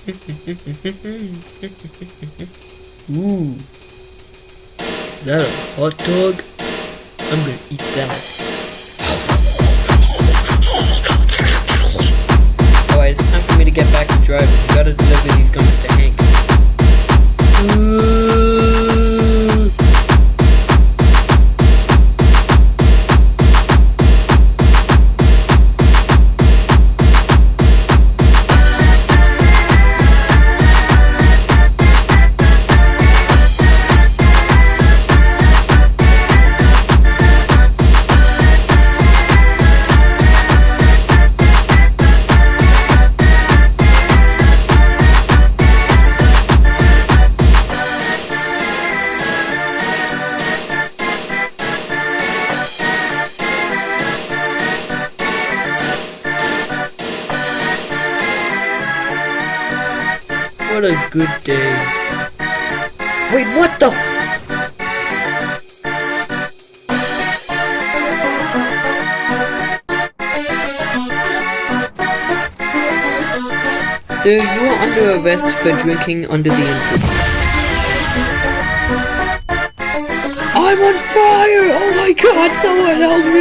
Ooh. Is that a hot dog? I'm gonna eat that. Alright, it's time for me to get back to driving. I gotta deliver these gums to Hank. What a good day. Wait, what the? Sir, you are under arrest for drinking under the influence. I'm on fire! Oh my god, someone help me!